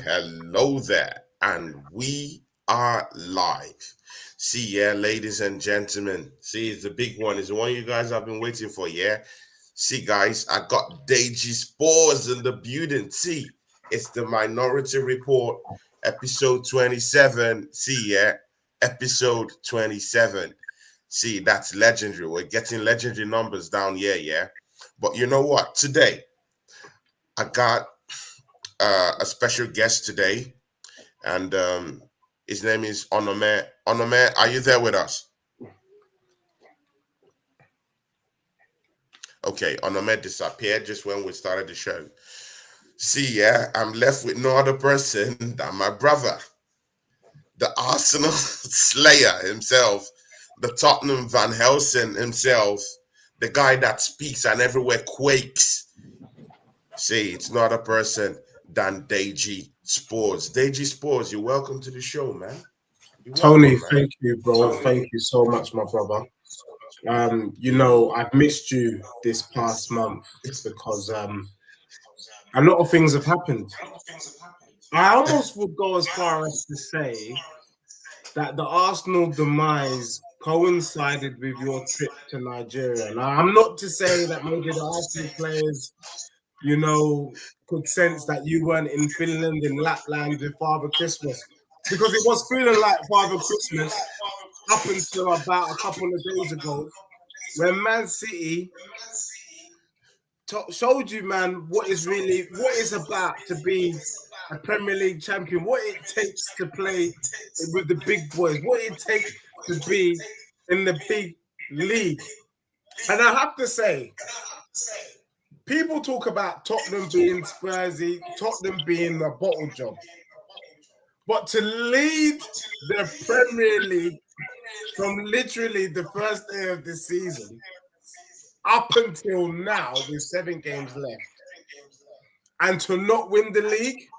Hello there, and we are live. See, yeah, ladies and gentlemen. See, it's the big one. It's the one you guys have been waiting for, yeah? See, guys, I got Deji Spores in the building. See, it's the Minority Report, episode 27. See, yeah, episode 27. See, that's legendary. We're getting legendary numbers down here, yeah? But you know what? Today, I got a special guest today, and his name is Onome. Onome, are you there with us? Okay, Onome disappeared just when we started the show. See, yeah, I'm left with no other person than my brother, the Arsenal Slayer himself, the Tottenham Van Helsing himself, the guy that speaks and everywhere quakes. See, it's no other person than Deji Spores. Deji Spores, you're welcome to the show, man. You're Tony, welcome, man. thank you, bro. Thank you so much, my brother. I've missed you this past month because a lot of things have happened. I almost would go as far as to say that the Arsenal demise coincided with your trip to Nigeria. Now, I'm not to say that maybe the Arsenal players, could sense that you weren't in Finland, in Lapland with Father Christmas, because it was feeling like Father Christmas up until about a couple of days ago when Man City showed you, man, what it's about to be a Premier League champion, what it takes to play with the big boys, what it takes to be in the big league. And I have to say, people talk about Tottenham being Spursy, Tottenham being a bottle job. But to lead the Premier League from literally the first day of the season up until now with 7 games left and to not win the league,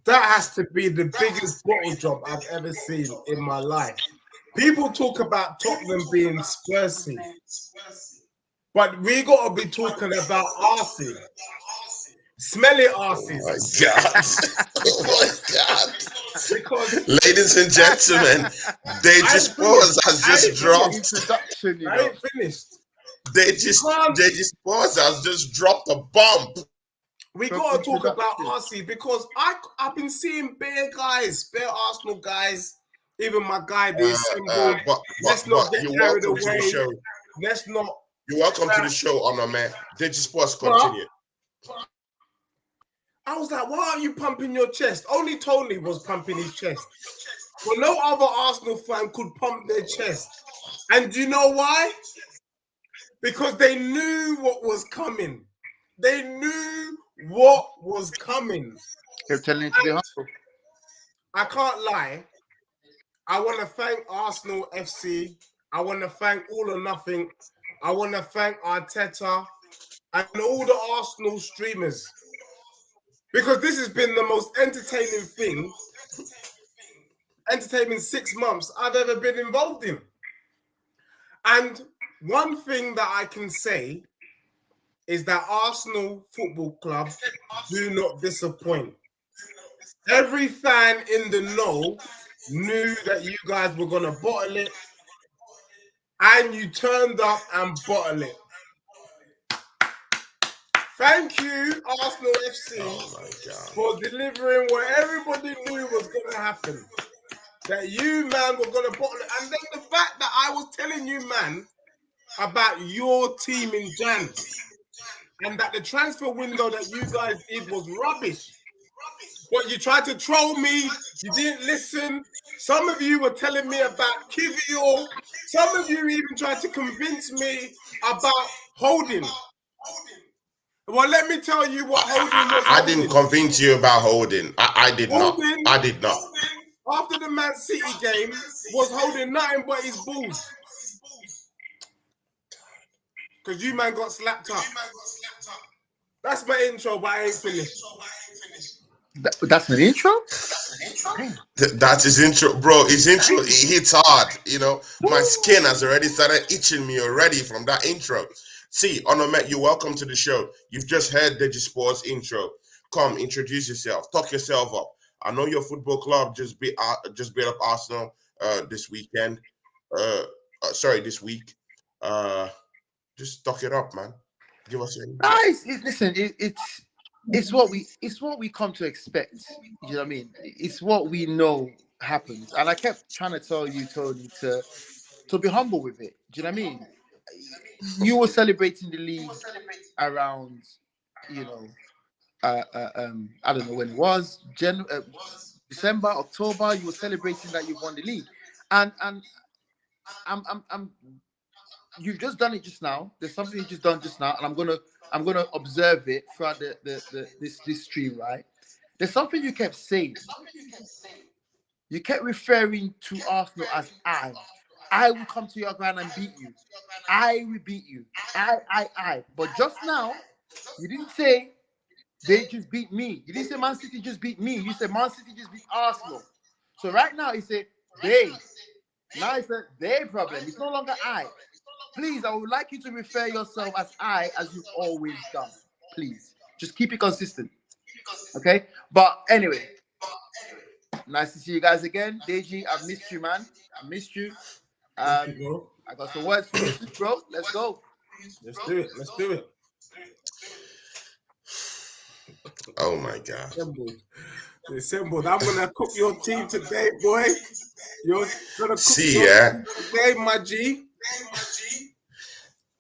that has to be the biggest bottle job I've ever seen in my life. People talk about Tottenham being Spursy, but we got to be talking about Arsey. Smelly Arseys. Oh my God. Oh my God. Because, ladies and gentlemen, Deji Spores has just dropped. Introduction, I ain't finished. Deji Spores has just dropped a bomb. We got to talk about Arsey because I've been seeing bare Arsenal guys, even my guy there. Let's not get carried away. Let's not. You're welcome to the show, Honor Man. Deji Spores, continue. I was like, why are you pumping your chest? Only Tony was pumping his chest. But no other Arsenal fan could pump their chest. And do you know why? Because they knew what was coming. They knew what was coming. They're telling you to be humble. I can't lie. I want to thank Arsenal FC. I want to thank All or Nothing. I want to thank Arteta and all the Arsenal streamers. Because this has been the most entertaining 6 months I've ever been involved in. And one thing that I can say is that Arsenal Football Club do not disappoint. Every fan in the know knew that you guys were going to bottle it, and you turned up and bottled it. Thank you, Arsenal FC, for delivering what everybody knew was going to happen. That you, man, were going to bottle it. And then the fact that I was telling you, man, about your team in Jan, and that the transfer window that you guys did was rubbish. But you tried to troll me. You didn't listen. Some of you were telling me about Kivior. Some of you even tried to convince me about Holding. Well, let me tell you what Holding was. I didn't convince you about Holding. I did not. I did not. After the Man City game, was Holding nothing but his balls. Because you, man, got slapped up. That's my intro, but I ain't finished. That's an intro? That's his intro, bro. His intro, it hits hard. My skin has already started itching me already from that intro. See, Onomet, you're welcome to the show. You've just heard Deji Sports intro. Come, introduce yourself. Talk yourself up. I know your football club just beat up Arsenal this weekend. Sorry, this week. Just talk it up, man. Give us your intro. Guys, listen, it's what we come to expect. You know what I mean? It's what we know happens. And I kept trying to tell you, Tony, to be humble with it. Do you know what I mean? You were celebrating the league around, you know, I don't know when it was, December, October. You were celebrating that you won the league, and I'm you've just done it just now. There's something you've just done just now, and I'm gonna observe it throughout this stream, right? There's something you kept saying. You kept referring to Arsenal as I. I will come to your ground and beat you. I will beat you. I. But just now, you didn't say they just beat me. You didn't say Man City just beat me. You said Man City just beat Arsenal. So right now, you say they. Now it's a they problem. It's no longer I. Please, I would like you to refer yourself as I, as you've always done. Please, just keep it consistent. Okay? But anyway, nice to see you guys again. Deji, I've missed you, man. I missed you. I got some words for you, bro. Let's go. Let's do it. Let's do it. Oh my God. Assembled. I'm gonna cook your team today, boy. You're gonna cook See, your yeah. team today, my G.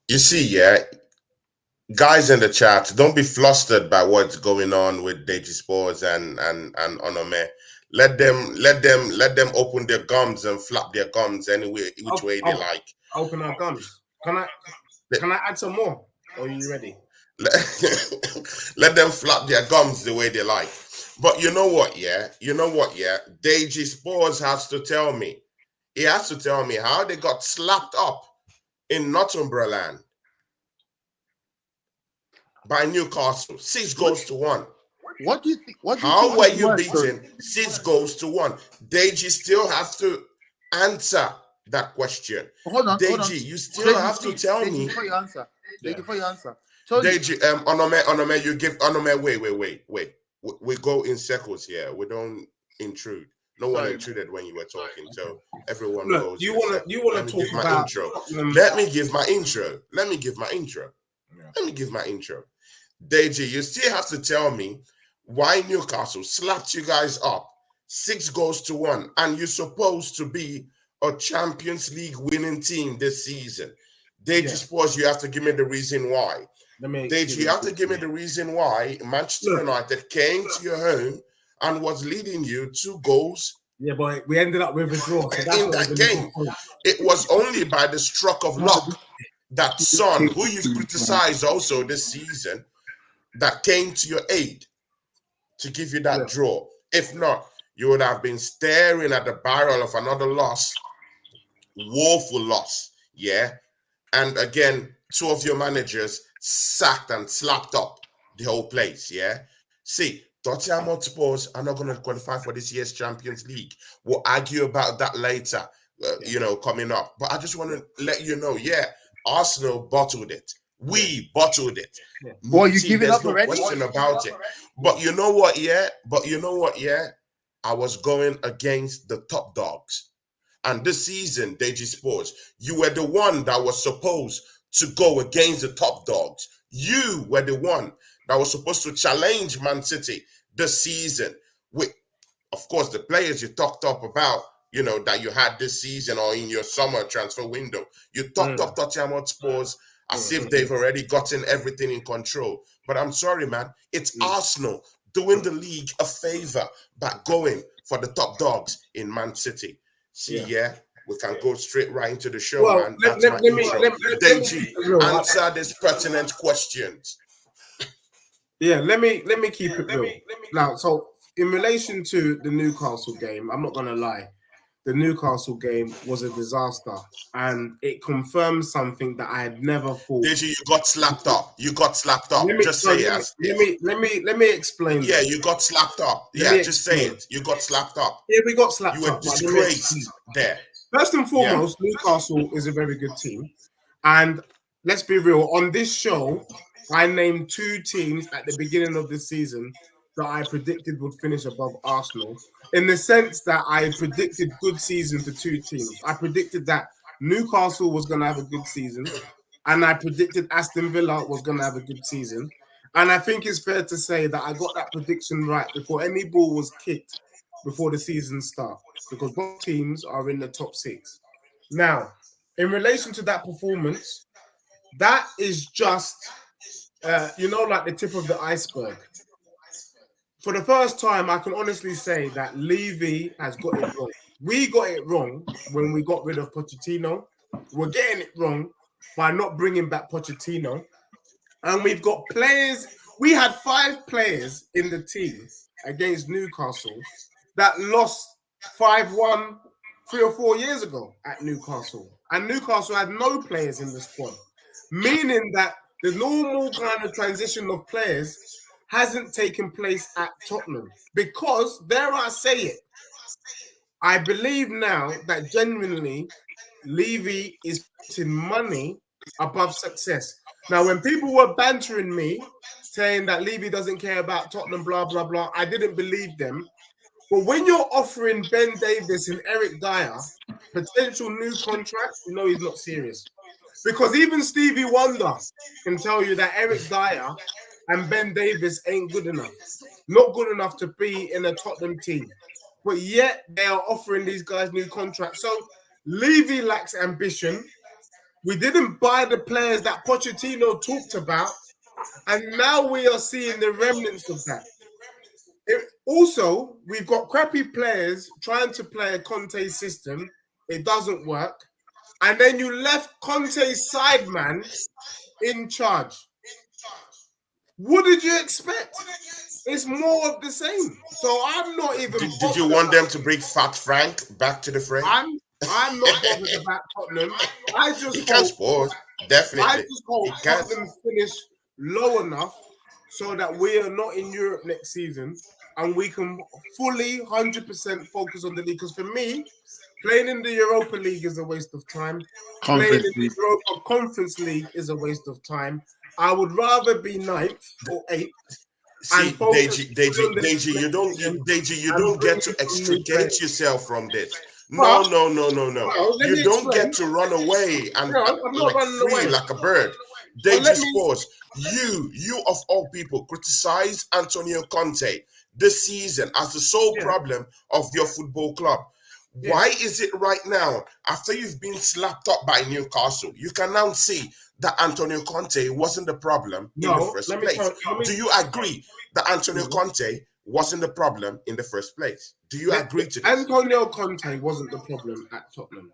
You see, yeah. Guys in the chat, don't be flustered by what's going on with Deji Sports and Onome. Let them open their gums and flap their gums anyway, which way they like. Open our gums. Can I add some more? Or are you ready? Let them flap their gums the way they like. But you know what, yeah? Deji Sports has to tell me. He has to tell me how they got slapped up in Northumberland by Newcastle. 6 goals to 1. What do you think? How were you beaten 6 goals to 1? Deji still has to answer that question. Hold on. Deji, you still have to tell Deji, me. Before you answer. Tony. Deji, Onome, you give Onome. Wait. We go in circles here. We don't intrude. No one intruded when you were talking, so everyone knows. You want to talk about intro? Let me give my intro. Deji, you still have to tell me why Newcastle slapped you guys up 6 goals to 1, and you're supposed to be a Champions League winning team this season. Deji Sports, you have to give me the reason why. Deji, you have to give me the reason why Manchester United came to your home and was leading you 2 goals. Yeah, but we ended up with a draw. So in that game, it was only by the stroke of luck that Son, who you've criticized also this season, that came to your aid to give you that draw. If not, you would have been staring at the barrel of another loss, woeful loss. Yeah. And again, 2 of your managers sacked and slapped up the whole place. Yeah. See, Tottenham Hotspurs are not going to qualify for this year's Champions League. We'll argue about that later, coming up. But I just want to let you know, Arsenal bottled it. We bottled it. Boy, you give it up already? There's no question about it. But you know what, I was going against the top dogs. And this season, Deji Sports, you were the one that was supposed to go against the top dogs. You were the one that was supposed to challenge Man City this season with, of course, the players you talked up about, that you had this season or in your summer transfer window. You talked up Tottenham Hotspurs as if they've already gotten everything in control. But I'm sorry, man. It's Arsenal doing the league a favor by going for the top dogs in Man City. See, we can go straight right into the show, man. That's my intro. Deji, answer these pertinent questions. Yeah, let me keep it real. Now, so in relation to the Newcastle game, I'm not gonna lie, the Newcastle game was a disaster, and it confirms something that I had never thought. Deji, you got slapped up. Let me explain. Yeah, you got slapped up. Just say it. You got slapped up. Yeah, we got slapped up. You were disgraced there. First and foremost, Newcastle is a very good team, and let's be real. On this show, I named 2 teams at the beginning of the season that I predicted would finish above Arsenal, in the sense that I predicted good season for two teams. I predicted that Newcastle was going to have a good season, and I predicted Aston Villa was going to have a good season. And I think it's fair to say that I got that prediction right before any ball was kicked before the season start, because both teams are in the top six. Now, in relation to that performance, that is just, like the tip of the iceberg. For the first time, I can honestly say that Levy has got it wrong. We got it wrong when we got rid of Pochettino. We're getting it wrong by not bringing back Pochettino. And we've got players. We had 5 players in the team against Newcastle that lost 5-1 3 or 4 years ago at Newcastle. And Newcastle had no players in the squad, meaning that the normal kind of transition of players hasn't taken place at Tottenham. Because, dare I say it, I believe now that genuinely Levy is putting money above success. Now, when people were bantering me, saying that Levy doesn't care about Tottenham, blah, blah, blah, I didn't believe them. But when you're offering Ben Davies and Eric Dyer potential new contracts, you know he's not serious. Because even Stevie Wonder can tell you that Eric Dyer and Ben Davies ain't good enough. Not good enough to be in a Tottenham team. But yet they are offering these guys new contracts. So Levy lacks ambition. We didn't buy the players that Pochettino talked about. And now we are seeing the remnants of that. Also, we've got crappy players trying to play a Conte system. It doesn't work. And then you left Conte's sideman in charge. What did you expect? It's more of the same. So I'm not even. Did you want them to bring Fat Frank back to the frame? I'm not bothered about Tottenham. I just can sport, definitely. I just hope Tottenham finish low enough so that we are not in Europe next season and we can fully 100% focus on the league. Because for me, playing in the Europa League is a waste of time. Playing in the Europa Conference League is a waste of time. I would rather be 9th or 8th. See, Deji, you don't get to extricate yourself from this. No. You don't get to run away and free like a bird. Deji Sports, you of all people criticize Antonio Conte this season as the sole problem of your football club. Yeah. Why is it right now, after you've been slapped up by Newcastle, you can now see that Antonio Conte wasn't the problem in the first place? Do you agree that Antonio Conte wasn't the problem in the first place? Do you agree to this? Antonio Conte wasn't the problem at Tottenham.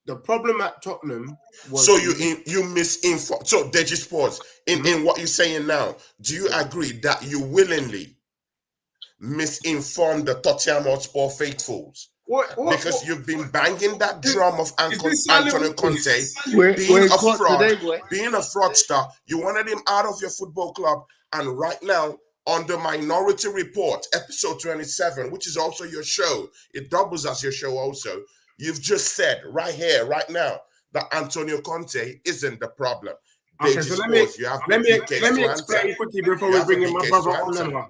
The problem at Tottenham was... So you misinformed. So, Deji Sports, in what you're saying now, do you agree that you willingly misinformed the Tottenham Hotspur faithfuls? Because you've been banging that drum of Antonio Conte being a fraudster. You wanted him out of your football club, and right now, on the Minority Report, episode 27, which is also your show, it doubles as your show also, you've just said right here, right now, that Antonio Conte isn't the problem. Okay, so let me explain quickly before we bring in my brother on.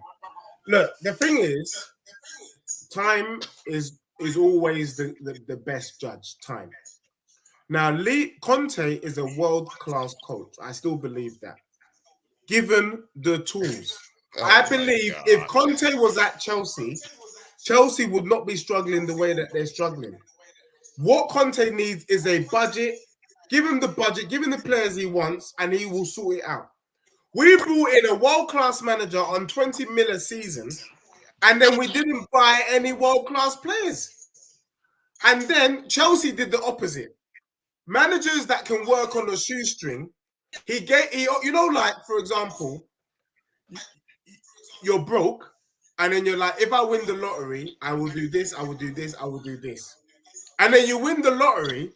Look, the thing is, time is always the best judge, time. Now, Conte is a world-class coach. I still believe that. Given the tools. I believe if Conte was at Chelsea, Chelsea would not be struggling the way that they're struggling. What Conte needs is a budget. Give him the budget, give him the players he wants, and he will sort it out. We brought in a world-class manager on 20 mil a season, and then we didn't buy any world-class players. And then Chelsea did the opposite. Managers that can work on a shoestring, like, for example, you're broke, and then you're like, if I win the lottery, I will do this, I will do this, I will do this. And then you win the lottery,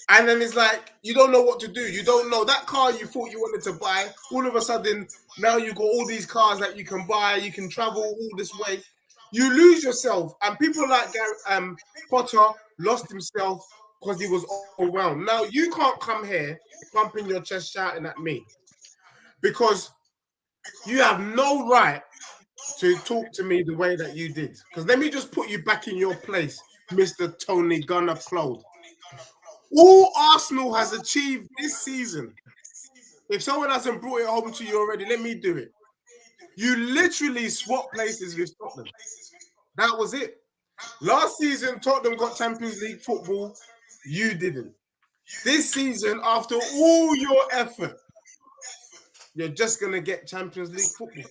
and then it's like, you don't know what to do. You don't know. That car you thought you wanted to buy, all of a sudden, now you've got all these cars that you can buy, you can travel all this way. You lose yourself. And people like Potter lost himself because he was overwhelmed. Now, you can't come here pumping your chest, shouting at me, because you have no right to talk to me the way that you did. Because let me just put you back in your place, Mr. Tony Gunner Claude. All Arsenal has achieved this season, if someone hasn't brought it home to you already, let me do it. You literally swapped places with Tottenham. That was it. Last season, Tottenham got Champions League football. You didn't. This season, after all your effort, you're just going to get Champions League football.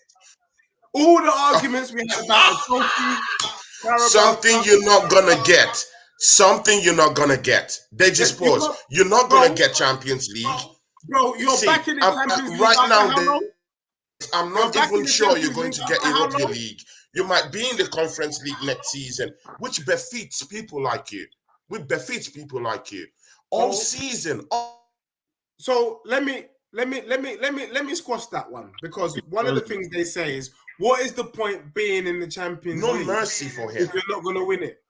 All the arguments we had about a trophy, something you're not going to get. Something you're not going to get. They just pause. You're not going to get Champions League. Bro, you're back in the Champions League. Right now, I'm not even sure you're going to get European League. You might be in the Conference League next season, which befits people like you. All season. So let me squash that one, because one of the things they say is, what is the point being in the Champions League? No mercy for him if you're not going to win it.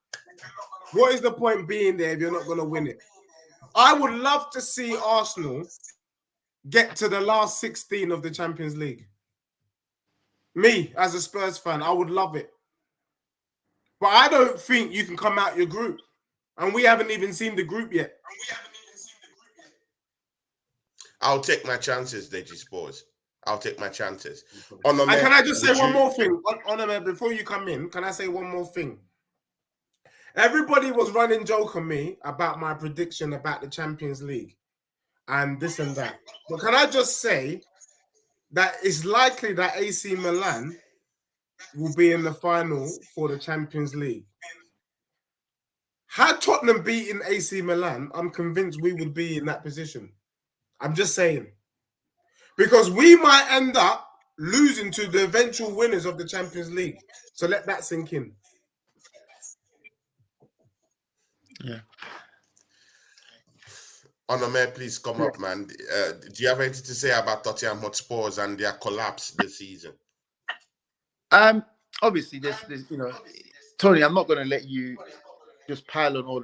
What is the point being there if you're not going to win it? I would love to see Arsenal get to the last 16 of the Champions League. Me, as a Spurs fan, I would love it. But I don't think you can come out your group. And we haven't even seen the group yet. I'll take my chances, Deji Sports. I'll take my chances. And can I just say one more thing? Onome, before you come in, can I say one more thing? Everybody was running joke on me about my prediction about the Champions League and this and that. But can I just say that it's likely that AC Milan will be in the final for the Champions League. Had Tottenham beaten AC Milan, I'm convinced we would be in that position. I'm just saying. Because we might end up losing to the eventual winners of the Champions League. So let that sink in. Yeah. Onome, please come up, man. Do you have anything to say about Tottenham Hotspurs and their collapse this season? Obviously, there's Tony, I'm not going to let you just pile on all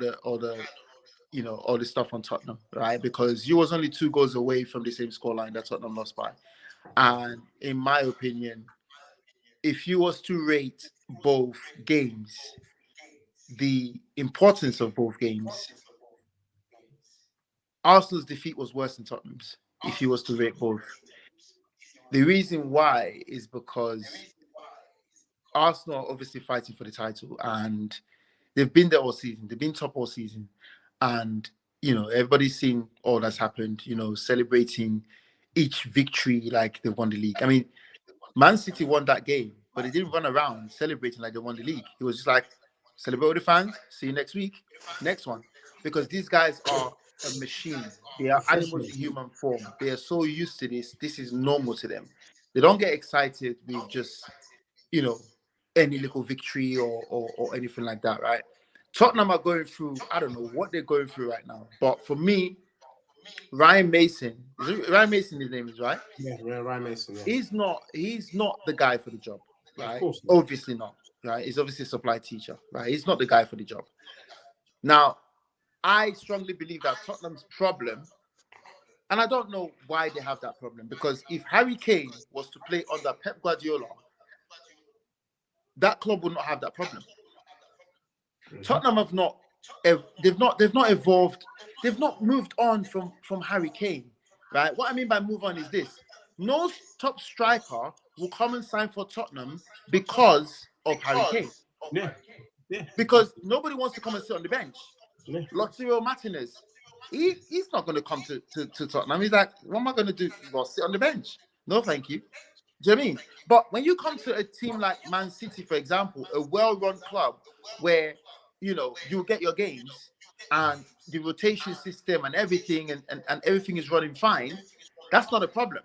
the stuff on Tottenham, right? Because you was only 2 goals away from the same scoreline that Tottenham lost by. And in my opinion, if you was to rate both games, the importance of both games, Arsenal's defeat was worse than Tottenham's, if you was to rate both. The reason why is because Arsenal are obviously fighting for the title, and they've been there all season. They've been top all season. And, everybody's seen all that's happened, celebrating each victory like they won the league. I mean, Man City won that game, but they didn't run around celebrating like they won the league. It was just like, celebrate with the fans, see you next week, next one. Because these guys are a machine. They are animals in human form. They are so used to this. This is normal to them. They don't get excited with just, any little victory or anything like that, right? Tottenham are going through, I don't know what they're going through right now. But for me, Ryan Mason, Ryan Mason his name is, right? Yeah, Ryan Mason. Yeah. He's not the guy for the job, right? Of course not. Obviously not, right? He's obviously a supply teacher, right? He's not the guy for the job. Now, I strongly believe that Tottenham's problem, and I don't know why they have that problem, because if Harry Kane was to play under Pep Guardiola, that club would not have that problem. Tottenham have not, they've not evolved, they've not moved on from Harry Kane, right? What I mean by move on is this: no top striker will come and sign for Tottenham because of Harry Kane. Yeah. Because nobody wants to come and sit on the bench. Yeah. Lautaro Martinez, he's not going to come to Tottenham. He's like, what am I going to do? Well, sit on the bench. No, thank you. Do you know what I mean? But when you come to a team like Man City, for example, a well-run club where, you get your games and the rotation system and everything and everything is running fine, that's not a problem.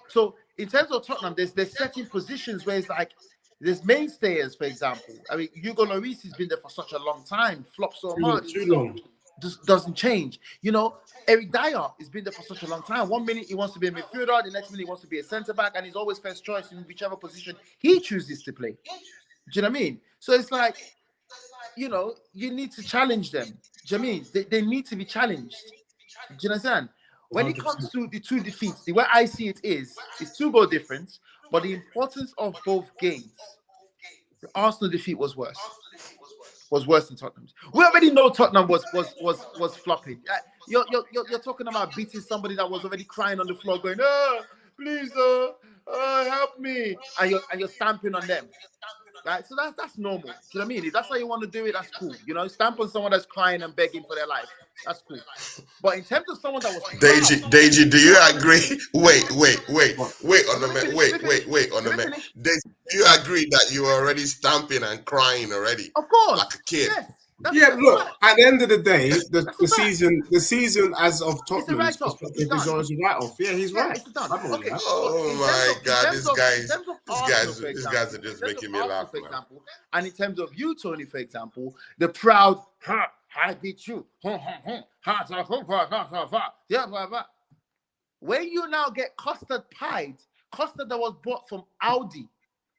So in terms of Tottenham, there's certain positions where it's like, there's mainstayers, for example. I mean, Hugo Lloris has been there for such a long time, flopped so much. Too long. Just doesn't change. Eric Dyer has been there for such a long time. 1 minute he wants to be a midfielder, the next minute he wants to be a centre back, and he's always first choice in whichever position he chooses to play. Do you know what I mean? So it's like, you need to challenge them. Do you know what I mean? They need to be challenged. Do you understand? When it comes to the 2 defeats, the way I see it is 2 goal difference. But the importance of both games, the Arsenal defeat was worse. Was worse than Tottenham's. We already know Tottenham was flopping. You're talking about beating somebody that was already crying on the floor, going, please, help me, and you're stamping on them. Right, so that's normal. Do you know what I mean? If that's how you want to do it, that's cool. You know, stamp on someone that's crying and begging for their life. That's cool. But in terms of someone that was Deji, do you agree? Wait on the man. Wait on the man. Do you agree that you were already stamping and crying already? Of course, like a kid. Yes. Look. At the end of the day, the season as of Tottenham's perspective is always a write-off. Yeah, he's right. It's done. Okay. Oh my God, these guys are just making me laugh. For example, and in terms of you, Tony, for example, the proud, I beat you. When you now get custard pied, custard that was bought from Aldi,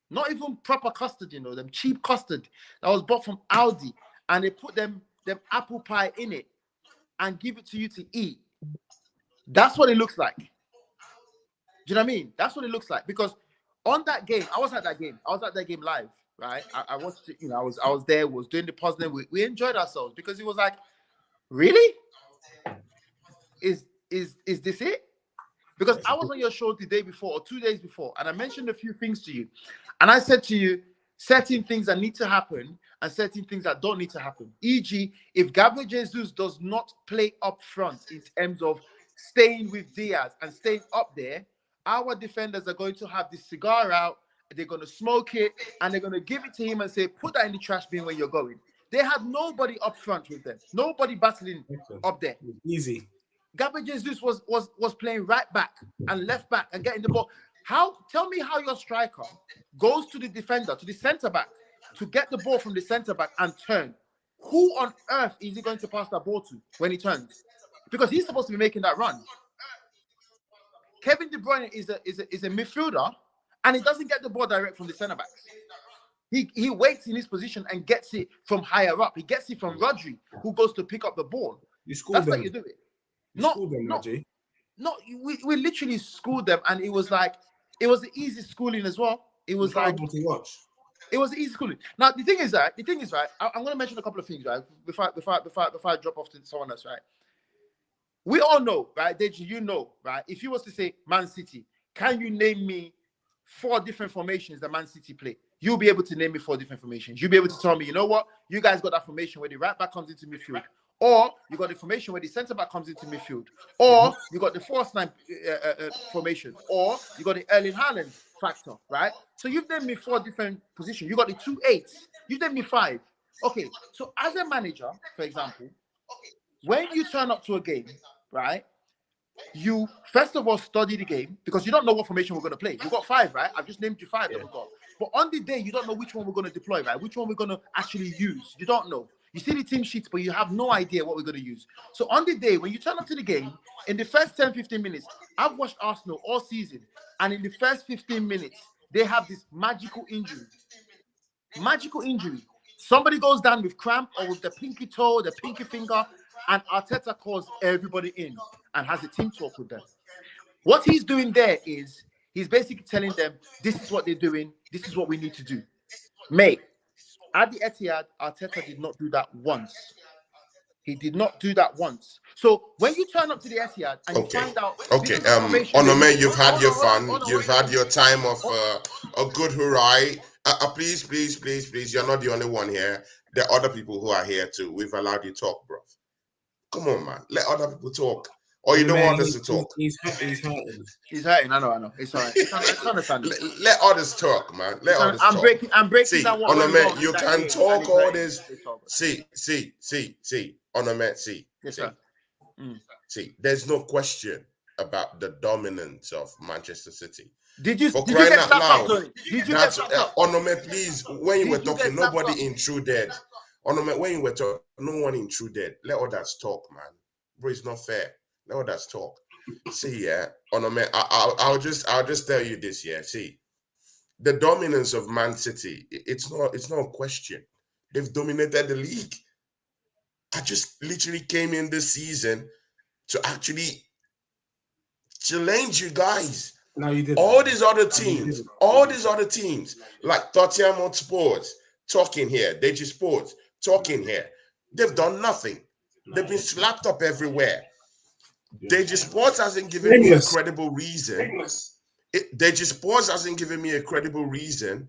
not even proper custard, you know, them cheap custard that was bought from Aldi, and they put them apple pie in it and give it to you to eat. That's what it looks like. Do you know what I mean? That's what it looks like. Because on that game, I was at that game. I was at that game live, right? I watched it, you know, I was there, was doing the puzzling. We enjoyed ourselves because it was like, really? Is this it? Because I was on your show the day before or 2 days before, and I mentioned a few things to you. And I said to you, certain things that need to happen and certain things that don't need to happen. E.g., if Gabriel Jesus does not play up front in terms of staying with Diaz and staying up there, our defenders are going to have this cigar out, they're going to smoke it, and they're going to give it to him and say, put that in the trash bin when you're going. They had nobody up front with them. Nobody battling up there. Easy. Gabriel Jesus was playing right back and left back and getting the ball. Tell me how your striker goes to the defender, to the centre back, to get the ball from the centre back and turn. Who on earth is he going to pass that ball to when he turns? Because he's supposed to be making that run. Kevin De Bruyne is a midfielder, and he doesn't get the ball direct from the centre backs. He waits in his position and gets it from higher up. He gets it from Rodri, who goes to pick up the ball. That's how you do it. We literally schooled them, and it was like the easy schooling as well. It was like to watch. It was easy schooling. Now the thing is, right? I'm going to mention a couple of things, right? Before I drop off to someone else, right? We all know, right? Deji, you know, right? If you was to say Man City, can you name me 4 different formations that Man City play? You'll be able to name me 4 different formations. You'll be able to tell me, you know what? You guys got that formation where the right back comes into midfield. Or you got the formation where the centre back comes into midfield. Or you got the false 9 formation. Or you got the Erling Haaland factor, right? So you've named me 4 different positions. You got the 2 8s. You've named me 5. Okay, so as a manager, for example, when you turn up to a game, right, you first of all study the game because you don't know what formation we're going to play. You've got 5, right? I've just named you 5 that we've got. But on the day, you don't know which one we're going to deploy, right? Which one we're going to actually use. You don't know. You see the team sheets, but you have no idea what we're going to use. So on the day, when you turn up to the game, in the first 10, 15 minutes, I've watched Arsenal all season. And in the first 15 minutes, they have this magical injury. Magical injury. Somebody goes down with cramp or with the pinky toe, the pinky finger, and Arteta calls everybody in and has a team talk with them. What he's doing there is he's basically telling them, this is what they're doing. This is what we need to do. Mate, at the Etihad, Arteta did not do that once. He did not do that once. So when you turn up to the Etihad and you find out... Okay, Onome, you've had your fun. You've had your time of a good hooray. Please, you're not the only one here. There are other people who are here too. We've allowed you to talk, bro. Come on, man. Let other people talk. Or you don't want us to talk. He's hurting. He's hurting. I know. It's all right. It's understandable. Let others talk, man. Let others talk. I'm breaking down what Onome, you can talk all this. See. Onome, see. Yes, sir. See, there's no question about the dominance of Manchester City. Did you get slapped up, Tony? Did you get slapped up? Onome, please, when you were talking, nobody intruded. Onome, when you were talking, no one intruded. Let others talk, man. Bro, it's not fair. Let others talk. See, yeah, Onome, I'll just tell you this, yeah. See, the dominance of Man City, it's not a question. They've dominated the league. I just literally came in this season to actually challenge you guys. No, you didn't. All these other No, you teams, didn't. all these other teams, like Tottenham Sports, talking here, Deji Sports, talking here, they've done nothing. They've been slapped up everywhere. Deji Sports hasn't given me a Nameless. credible reason. Deji Sports hasn't given me a credible reason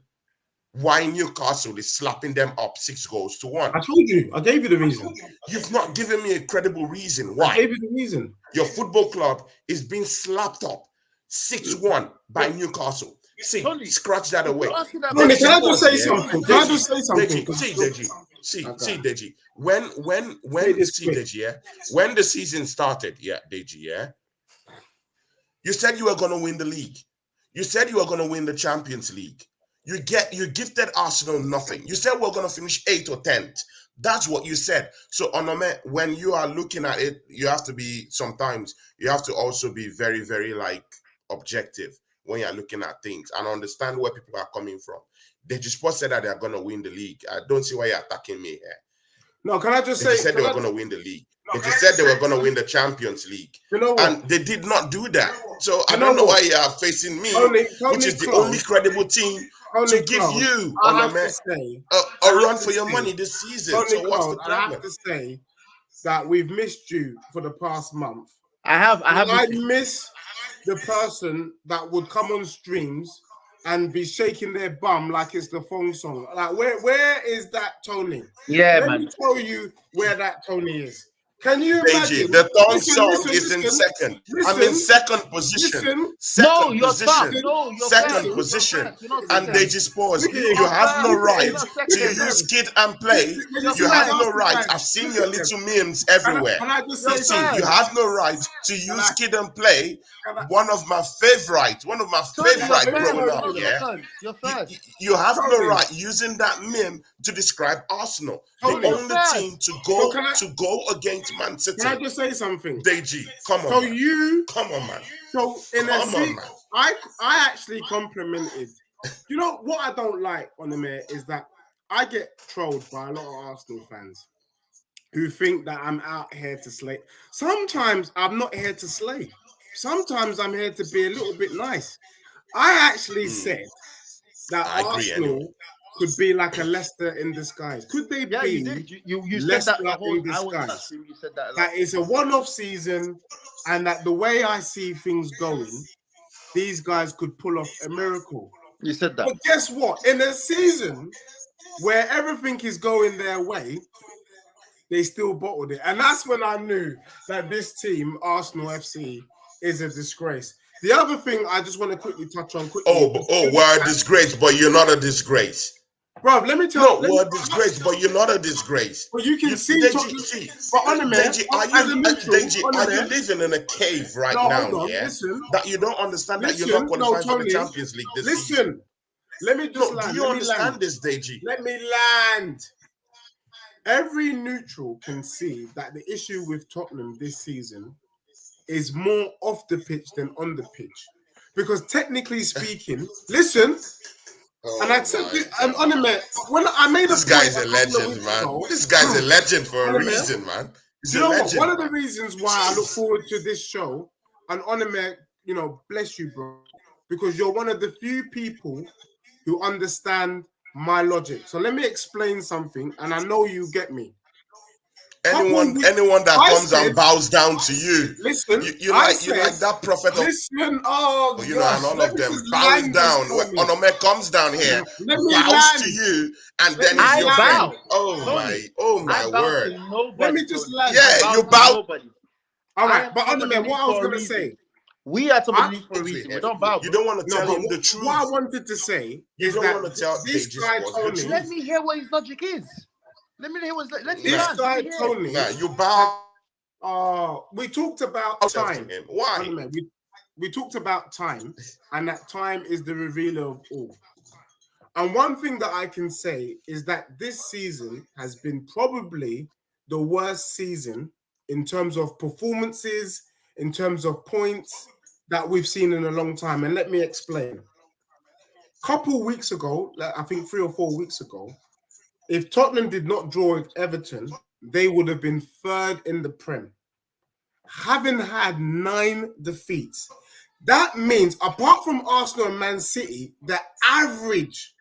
why Newcastle is slapping them up 6-1. I told you. I gave you the reason. You've not given me a credible reason I why. gave you the reason. Your football club is being slapped up 6-1 by Newcastle. See, Tony, scratch that away. Tony, can I just say something? Can I just say something? Deji, see, Deji. See, Okay. see, Deji. When this see, quick. Deji, yeah, when the season started, yeah, Deji, yeah, you said you were gonna win the league. You said you were gonna win the Champions League. You gifted Arsenal nothing. You said we're gonna finish 8th or 10th. That's what you said. So, Onome, when you are looking at it, you have to also be very, very like objective when you're looking at things and understand where people are coming from. They just said that they're gonna win the league. I don't see why you're attacking me here. No, can I just They say? just said they were gonna win the league. They just said they were gonna win the Champions League. You know what? And they did not do that. So I You know don't know what? why you are facing me, Tony which is the Kroos. only credible team Tony to give Kroos, you I have to Onome, say, a run for your money this season. Tony So what's the Kroos, I have problem? to say that we've missed you for the past month. I miss the person that would come on streams and be shaking their bum like it's the Fong song. Like, where is that Tony? Yeah, Let man. me tell you where that Tony is. Can you Deji, imagine? the thong Listen, song listen, is in listen, second. I'm in second position. listen. No, you're Second fat. position. No, you're Second fat. position. You're fat. You're not And second. Deji Sports, Look at you him. have no You're right not to second. use kid and play. Look You at have him. no right. Look at I've seen him. your little memes everywhere. Can I just You're say See, fat. something? you have no right to use kid and play. Can I- One of my favorite Tony, you're growing first. up, You're yeah. second. You're first. You have no Tony. right using that meme to describe Arsenal, Tony. the only First. team to So go against Man City. Can I just say something? Deji, come on, So man. Come on, man. so in a Come on, season, man. I actually complimented. You know what I don't like on the mayor is that I get trolled by a lot of Arsenal fans who think that I'm out here to slay. Sometimes I'm not here to slay. Sometimes I'm here to be a little bit nice. I actually said that I agree Arsenal anyway. could be like a Leicester in disguise. Could they Yeah, be? you did. You said Leicester that the whole. in I was disguise. asking you said that. That it's a one-off season, and that the way I see things going, these guys could pull off a miracle. You said that. But guess what? In a season where everything is going their way, they still bottled it. And that's when I knew that this team, Arsenal FC, is a disgrace. The other thing I just want to quickly touch on quickly. We're a disgrace, but you're not a disgrace. Bro, let me tell No, we're a disgrace, but you're not a disgrace. But you can see, Deji, but on the man, Deji, as a neutral, Deji, on the are you man- living in a cave right No, now? hold on, Yeah, listen. that you don't understand that you're Listen, not qualifying for the Tony, Champions League this season. Listen, let me just No, land. do you Let me understand land. this, Deji? Let me land. Every neutral can see that the issue with Tottenham this season is more off the pitch than on the pitch. Because technically speaking, listen, and I said this, and on the man, when I made This a guy's point a couple of legend, weeks man. ago- This guy's a legend for a Honor, man. reason, man. He's You a know what? legend. One of the reasons why I look forward to this show, and Onime, you know, bless you, bro, because you're one of the few people who understand my logic. So let me explain something, and I know you get me. Anyone that I comes said- and bows down to you, Listen, you I like said- that prophet of, Listen, oh, you know, gosh, and all let of me them just bows land down. this When for me. Onome comes down here, Let me bows land. to you, and Let then me he's I your land. bow. friend. Oh Tony, my I bow word. to nobody. Let me just Tony. land. Yeah, I you to bow. nobody. All I right, am but somebody Onime, what I was for a going to reason. say, We are somebody for a If reason. you- We don't bow. You don't want to no, tell but him the truth. what I wanted to say You is don't that want to tell this Deji guy Sports the Tony, truth. Let me hear what his logic is. Let me hear what. Let me this land. guy Let me hear. Tony, Nah, you bow we talked about to time. him. Why? Onime, we talked about time, and that time is the revealer of all. And one thing that I can say is that this season has been probably the worst season in terms of performances, in terms of points that we've seen in a long time. And let me explain. Couple weeks ago, like I think 3 or 4 weeks ago, if Tottenham did not draw with Everton, they would have been third in the Prem. Having had 9 defeats, that means apart from Arsenal and Man City, the average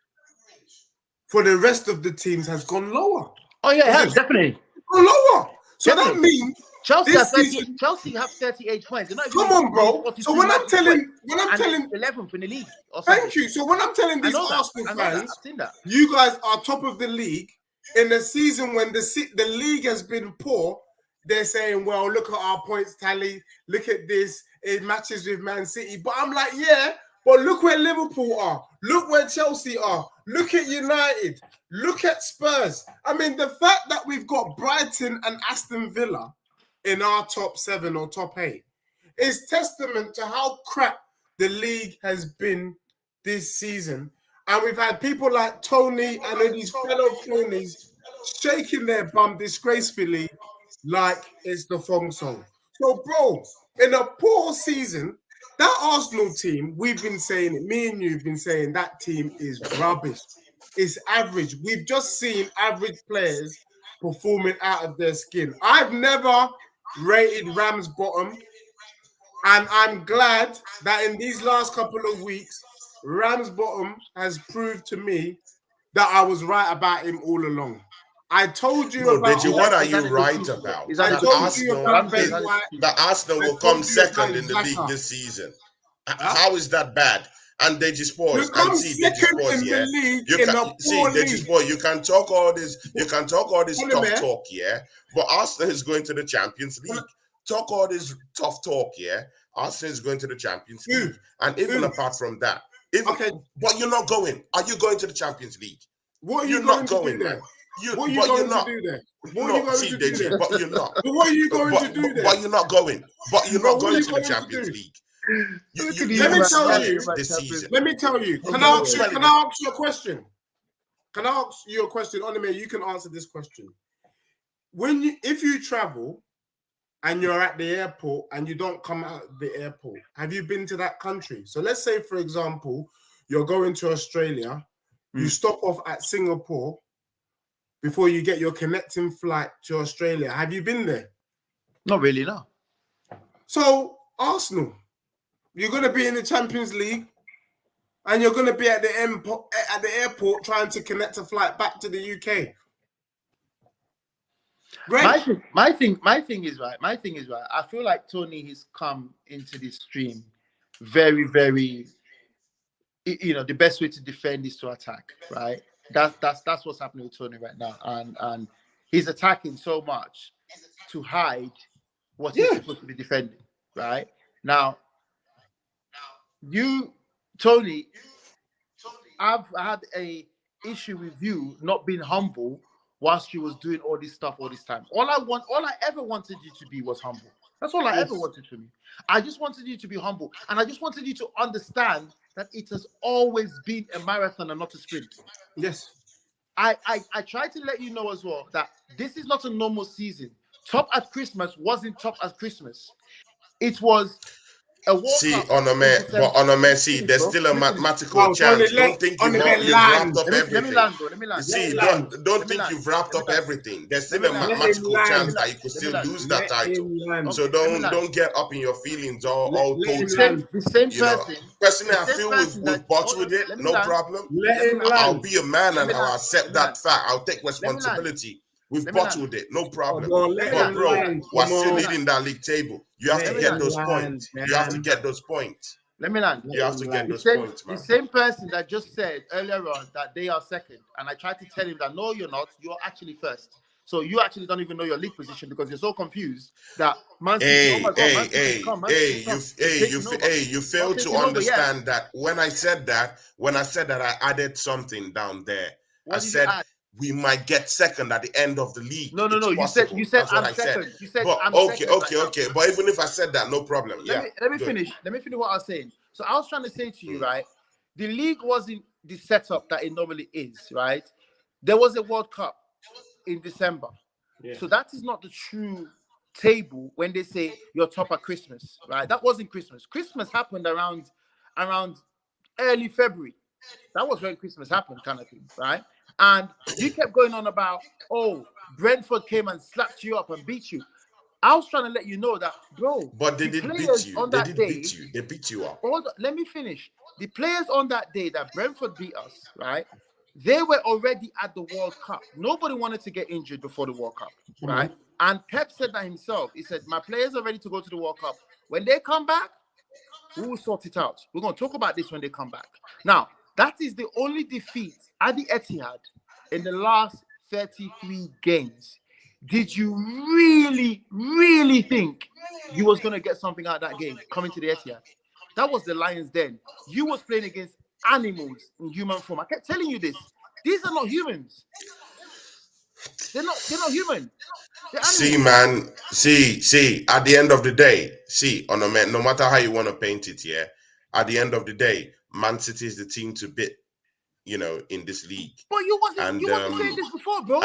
for the rest of the teams has gone lower. Oh yeah, it has, definitely. Gone lower. So Definitely. that means Chelsea this have 30, season- Chelsea have 38 points. They're not even come on, bro. 42 So when I'm points, telling, and they're 11th in the league. Or something. thank you. So when I'm telling I these know that. Arsenal I know that. fans, I've seen that. you guys are top of the league in the season when the league has been poor. They're saying, well, look at our points tally. Look at this. It matches with Man City. But I'm like, yeah, but look where Liverpool are. Look where Chelsea are. Look at United. Look at Spurs. I mean, the fact that we've got Brighton and Aston Villa in our top 7 or top 8 is testament to how crap the league has been this season. And we've had people like Tony and these fellow cronies shaking their bum disgracefully like it's the Fong song. So, bro, in a poor season, that Arsenal team, we've been saying it, me and you have been saying that team is rubbish. It's average. We've just seen average players performing out of their skin. I've never rated Rams bottom, and I'm glad that in these last couple of weeks, Rams bottom has proved to me that I was right about him all along. I told you about what are you right about? I told you about Ben Arsenal, White. the Arsenal will come second in the league this season. How is that bad? And they just pause and see they just pause. Yeah, you can see they just pause. You can talk all this. You can talk all this tough talk. Yeah, but Arsenal is going to the Champions League. Talk all this tough talk. Yeah, Arsenal is going to the Champions League. And even apart from that, but you're not going. Are you going to the Champions League? What are you going to do there? What are you going to do there? What are you going to do there? But you're not. But what are you going to do there? But you're not going. But you're not going to the Champions League. Let me tell you this season. Let me tell you. Can I ask you a question? Can I ask you a question? Onime, you can answer this question. If you travel and you're at the airport and you don't come out of the airport, have you been to that country? So let's say, for example, you're going to Australia, you stop off at Singapore before you get your connecting flight to Australia. Have you been there? Not really, no. So, Arsenal, you're going to be in the Champions League and you're going to be at the airport trying to connect a flight back to the UK. Great. My thing is right. I feel like Tony has come into this stream very, very, the best way to defend is to attack, right? That's what's happening with Tony right now. And he's attacking so much to hide what he's supposed to be defending, right? Now, Tony, I've had a issue with you not being humble whilst you was doing all this stuff all this time. All I ever wanted you to be was humble. That's all I ever wanted from you. I just wanted you to be humble. And I just wanted you to understand that it has always been a marathon and not a sprint. Yes. I tried to let you know as well that this is not a normal season. Top at Christmas wasn't top at Christmas. It was a World Cup. Onome, see, there's still a mathematical chance. Don't think you've wrapped up everything. Let me land. See, don't think you've wrapped up everything. There's still a mathematical chance that you could still lose that title. So don't get up in your feelings all total. The same person. Personally, I feel we've bottled it. No problem. I'll be a man and I'll accept that fact. I'll take responsibility. We've bottled it, no problem. But bro, we're still leading that league table. You have to get those points. You have to get those points. Let me land. You have to get those points, man. The same person that just said earlier on that they are second, and I tried to tell him that no, you're not. You're actually first. So you actually don't even know your league position because you're so confused that Man City. You fail to understand that when I said that, I added something down there. I said we might get second at the end of the league. No. You said I'm second. You said but, I'm second. Okay. But even if I said that, no problem. Let me finish. Let me finish what I was saying. So I was trying to say to you, right? The league wasn't the setup that it normally is, right? There was a World Cup in December. Yeah. So that is not the true table when they say you're top at Christmas, right? That wasn't Christmas. Christmas happened around early February. That was when Christmas happened, kind of thing, right? And you kept going on about, Brentford came and slapped you up and beat you. I was trying to let you know that, bro. But they the did beat players you. on They that did day. beat you. They beat you up. Hold on, let me finish. The players on that day that Brentford beat us, right? They were already at the World Cup. Nobody wanted to get injured before the World Cup, right? And Pep said that himself. He said, my players are ready to go to the World Cup. When they come back, we will sort it out. We're going to talk about this when they come back. Now, that is the only defeat at the Etihad in the last 33 games. Did you really think you was going to get something out of that game coming to the Etihad? That was the Lions then. You was playing against animals in human form. I kept telling you this. These are not humans. They're not human. They're See, animals. man. See. At the end of the day, on a man, no matter how you want to paint it, yeah. At the end of the day, Man City is the team to beat, in this league. But you wasn't saying this before, bro.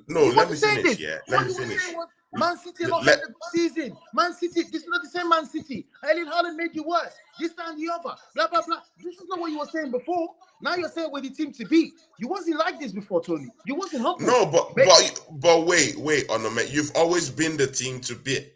No, let me saying finish. this. Yeah, let me What you finish. saying was Man City not had a good season. Man City, this is not the same Man City. Erling Haaland made you worse. This time the other. Blah blah blah. This is not what you were saying before. Now you're saying we're the team to beat. You wasn't like this before, Tony. You wasn't humble. No, but wait, on the man. You've always been the team to beat.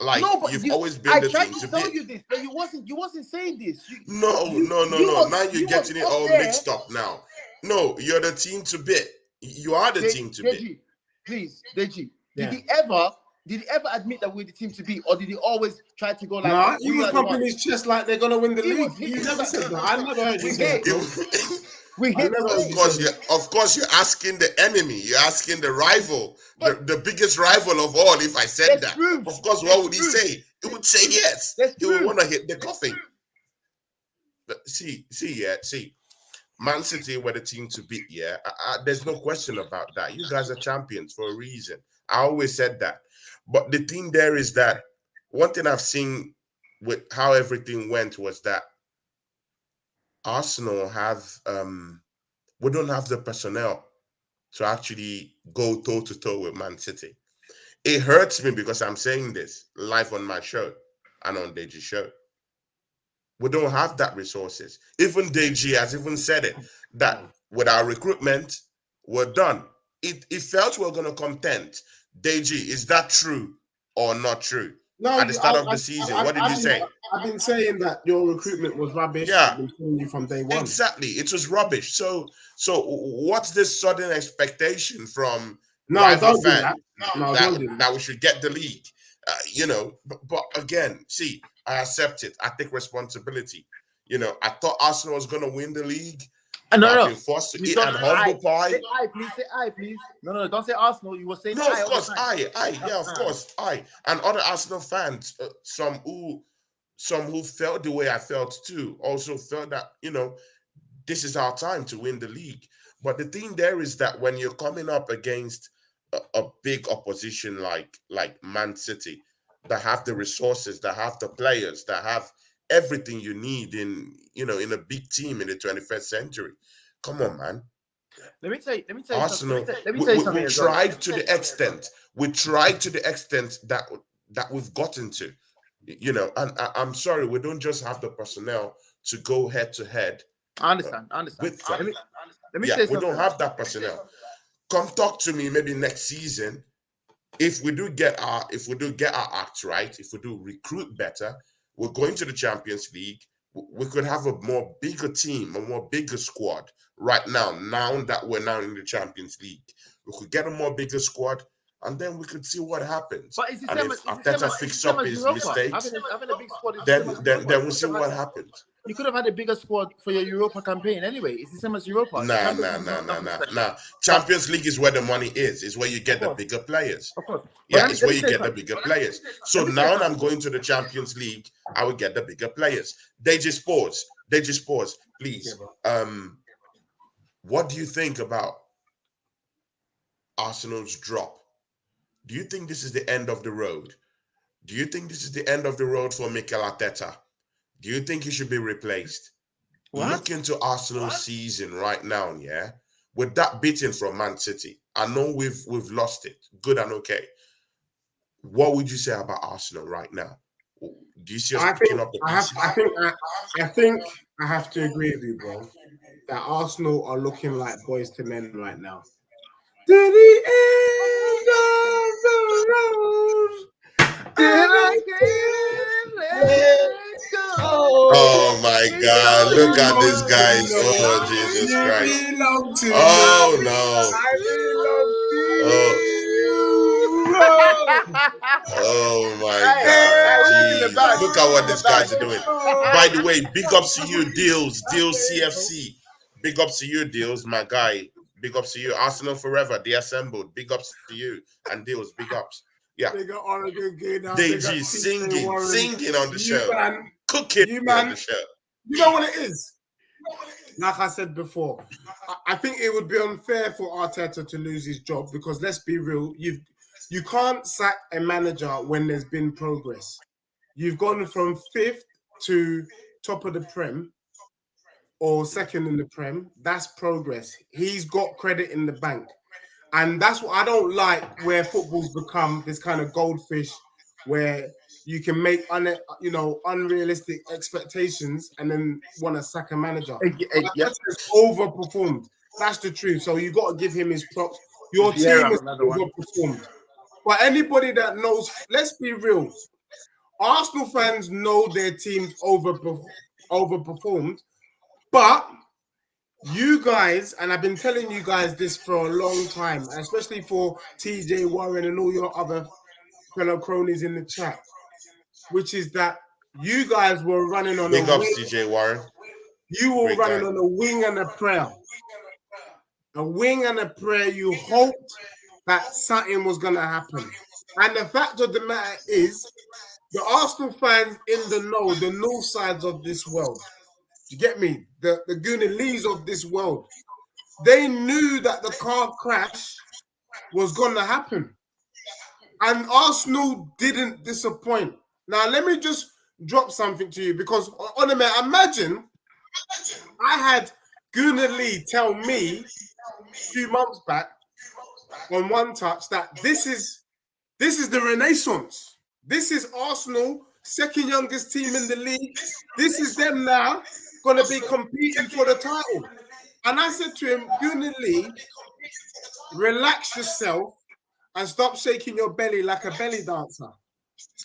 Like, no, but you've always been the team to beat. I tried to tell you this, but you wasn't saying this. No. Now you're getting it all mixed up now. No, you're the team to beat. You are the team to beat. Please, Deji. Did he ever admit that we're the team to beat, or did he always try to go like? Nah, he was pumping his chest like they're gonna win the league. He never said that. I never heard you say that. Of course, you're asking the enemy. You're asking the rival, the biggest rival of all. If I said that, of course, what would he say? He would say yes. He would want to hit the coffin. But see, Man City were the team to beat. Yeah, there's no question about that. You guys are champions for a reason. I always said that. But the thing there is that one thing I've seen with how everything went was that Arsenal we don't have the personnel to actually go toe to toe with Man City. It hurts me because I'm saying this live on my show and on Deji's show. We don't have that resources. Even Deji has even said it, that with our recruitment, we're done. It felt we're going to contend. Deji, is that true or not true? No, at the start of the season, what did you say? I've been saying that your recruitment was rubbish. Yeah, I've been telling you from day one. Exactly, it was rubbish. So what's this sudden expectation from rival fans that we should get the league? But again, see, I accept it. I take responsibility. I thought Arsenal was going to win the league. No. Been forced to eat and humble pie. Say I, please. No, don't say Arsenal. You were saying no, of course, of course, and other Arsenal fans, some who felt the way I felt too, also felt that this is our time to win the league. But the thing there is that when you're coming up against a big opposition like Man City, that have the resources, that have the players, that have everything you need in a big team in the 21st century. Come on, man. Let me say Arsenal, let me say something. We tried to the extent. We tried to the extent that we've gotten to. And I'm sorry, we don't just have the personnel to go head to head. I understand. With them. Let me say something. We don't have that personnel. Come talk to me maybe next season. If we do get our act right, if we do recruit better, we're going to the Champions League. We could have a more bigger team, a more bigger squad right now. Now that we're now in the Champions League, we could get a more bigger squad, and then we could see what happens. But it's the and same, if Arteta fix up his mistakes, having a big squad, then we'll see what happens. You could have had a bigger squad for your Europa campaign anyway. It's the same as Europa. Nah. Champions League is where the money is. It's where you get the bigger players. Of course. Yeah, it's where you get the bigger players. So now I'm going to the Champions League, I will get the bigger players. Deji Sports, please. What do you think about Arsenal's drop? Do you think this is the end of the road? Do you think this is the end of the road for Mikel Arteta? Do you think he should be replaced? Look into Arsenal's season right now, yeah? With that beating from Man City, I know we've lost it. Good and okay. What would you say about Arsenal right now? Do you see us picking up the pieces? I think I have to agree with you, bro. That Arsenal are looking like boys to men right now. To the end of Oh my God! Look at this guy. Oh Jesus You Christ! belong to Oh me. no! I belong to Oh, you. oh my Hey, we in the God! bag. Jeez. Look at what these guys are doing. By the way, big ups to you, Deals CFC. Big ups to you, Deals, my guy. Big ups to you, Arsenal forever. They assembled. Big ups to you and Deals. Big ups. Yeah. They got Oregon Gate now. They got Deji TJ Warren. singing on the You show, man, cooking you on man. the show. You know what it is? Like I said before, I think it would be unfair for Arteta to lose his job because let's be real, you can't sack a manager when there's been progress. You've gone from 5th to top of the Prem or 2nd in the Prem. That's progress. He's got credit in the bank. And that's what I don't like, where football's become this kind of goldfish where you can make unrealistic expectations and then want to sack a manager. Yep. Overperformed. That's the truth. So you got to give him his props. Your team has overperformed. But anybody that knows, let's be real. Arsenal fans know their team's overperformed, but you guys, and I've been telling you guys this for a long time, especially for TJ Warren and all your other fellow cronies in the chat, which is that you guys were running on Big a ups, wing. TJ Warren. You were running on a wing and a prayer. A wing and a prayer. You hoped that something was going to happen. And the fact of the matter is, the Arsenal fans in the know, the north sides of this world, you get me? The Goonalees of this world, they knew that the car crash was going to happen. And Arsenal didn't disappoint. Now, let me just drop something to you because, on a minute, imagine I had Goonalee tell me a few months back on One Touch that this is the Renaissance. This is Arsenal, second youngest team in the league. This is them now going to be competing for the title. And I said to him, Goonalee, relax yourself and stop shaking your belly like a belly dancer.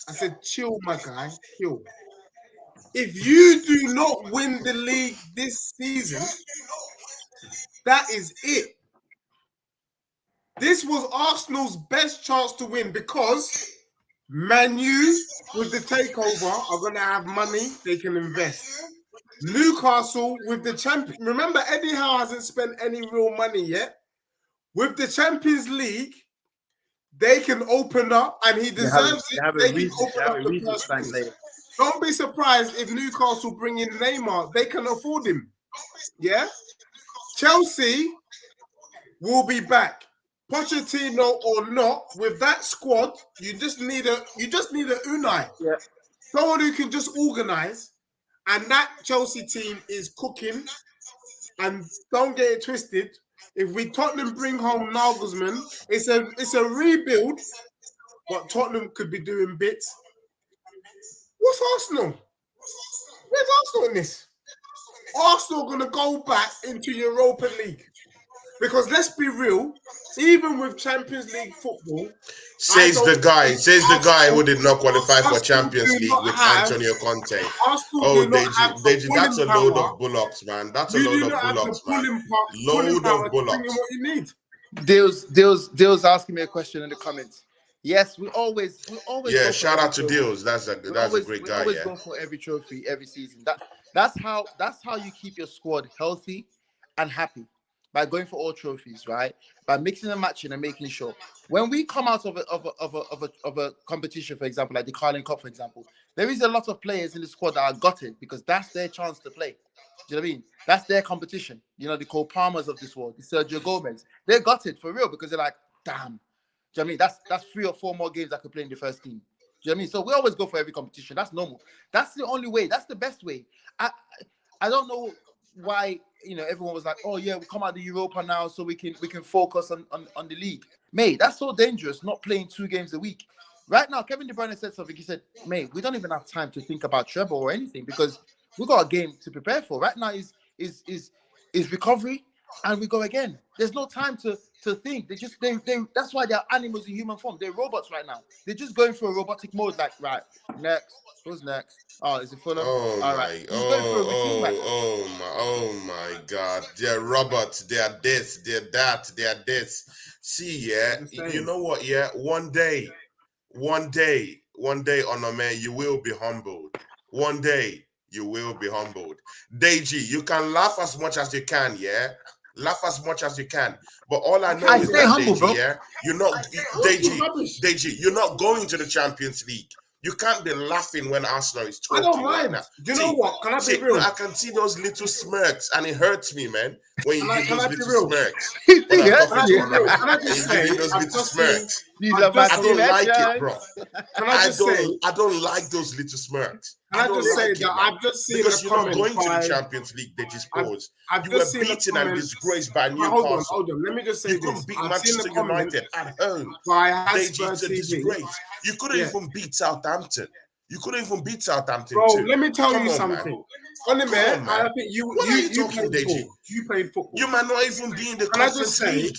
I said, chill, my guy, chill. If you do not win the league this season, that is it. This was Arsenal's best chance to win because Man U, with the takeover, are going to have money they can invest. Newcastle, with the champion, remember Eddie Howe hasn't spent any real money yet. With the Champions League, they can open up, and he deserves it. They can open up the purse. Don't be surprised if Newcastle bring in Neymar. They can afford him. Yeah? Chelsea will be back. Pochettino or not, with that squad, you just need a Unai. Yeah. Someone who can just organize. And that Chelsea team is cooking. And don't get it twisted. If we Tottenham bring home Nagelsmann, it's a rebuild, but Tottenham could be doing bits. What's Arsenal? Where's Arsenal in this? Arsenal going to go back into Europa League. Because let's be real, even with Champions League football... Says the guy who did not qualify for Champions League with Antonio Conte. Oh, Deji, that's a load of bullocks, man. That's a load of bullocks, man. Load of bullocks. What you need. Dale's asking me a question in the comments. Yes, we always. Yeah, shout out to Deals. That's a great guy. We always go for every trophy every season. That's how you keep your squad healthy and happy. By going for all trophies, right? By mixing and matching and making sure when we come out of a competition, for example, like the Carling Cup, for example, there is a lot of players in the squad that are gutted because that's their chance to play. Do you know what I mean? That's their competition. You know, the Cole Palmers of this world, the Sergio Gomez, they're gutted for real because they're like, damn. Do you know what I mean? That's 3 or 4 more games I could play in the first team. Do you know what I mean? So we always go for every competition. That's normal. That's the only way. That's the best way. I don't know why, you know, everyone was like, oh yeah, we come out of the Europa now so we can focus on the league. Mate, that's so dangerous, not playing 2 games a week. Right now, Kevin De Bruyne said something. He said, mate, we don't even have time to think about treble or anything because we got a game to prepare for. Right now is recovery and we go again. There's no time to think. They that's why they're animals in human form. They're robots right now. They're just going through a robotic mode. Like, right, next, who's next? Oh, is it Fulham? Oh All my, right, just going through a routine right now. oh my God. They're robots, they're this, they're that, they're this. See, yeah, you know what, yeah, one day, Onome, you will be humbled. One day, you will be humbled. Deji, you can laugh as much as you can, yeah? Laugh as much as you can. But all I know is stay that, humble, Deji, bro. yeah, you're not, Deji, you're not going to the Champions League. You can't be laughing when Arsenal is I talking don't right mind. now. Do you know what? Can I be real? No, I can see those little smirks, and it hurts me, man, when you give those little smirks. It When I'm hurts talking you. to Onome, Can I and just you give say, me those I've little just seen, smirks. These I've are my just I don't like it, legends. bro. Can I just say, I don't like those little smirks. can I don't just say like it, that man. I've just seen Because a you're not comment going to by, the Champions League, they just pause. I've You were just seen a beaten and comment. disgraced by Hold Newcastle. on. Let me just say You this. couldn't beat I've seen Manchester a comment United at home. by It's Hasper a TV. disgrace. You couldn't Yeah. even beat Southampton. You couldn't even beat Southampton Bro, too. let me tell Come you on, something. man. On the Come on, man. I think What are you talking, played Deji? ball. You played football. You might not even be in the Can I just Conference say, League,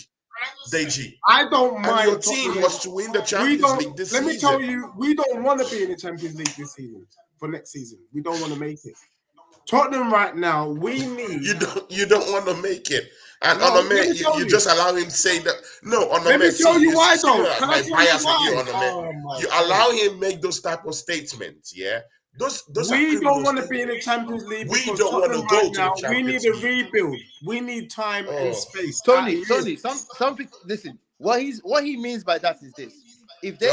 Deji. I don't mind. And your team was to win the Champions League this season. Let me tell you, we don't want to be in the Champions League this season. For next season, we don't want to make it. Tottenham right now, we need. You don't want to make it. And No, Onome, you just allow him to say that. No, Onome, let me tell you why, though. Can I my tell bias you why? with you, Onome. You allow him make those type of statements, yeah? Those we are don't want to be in the Champions League. We because don't want to go right to now, the Champions We League. need a rebuild. We need time and space. Tony, something. Listen, what he means by that is this: if they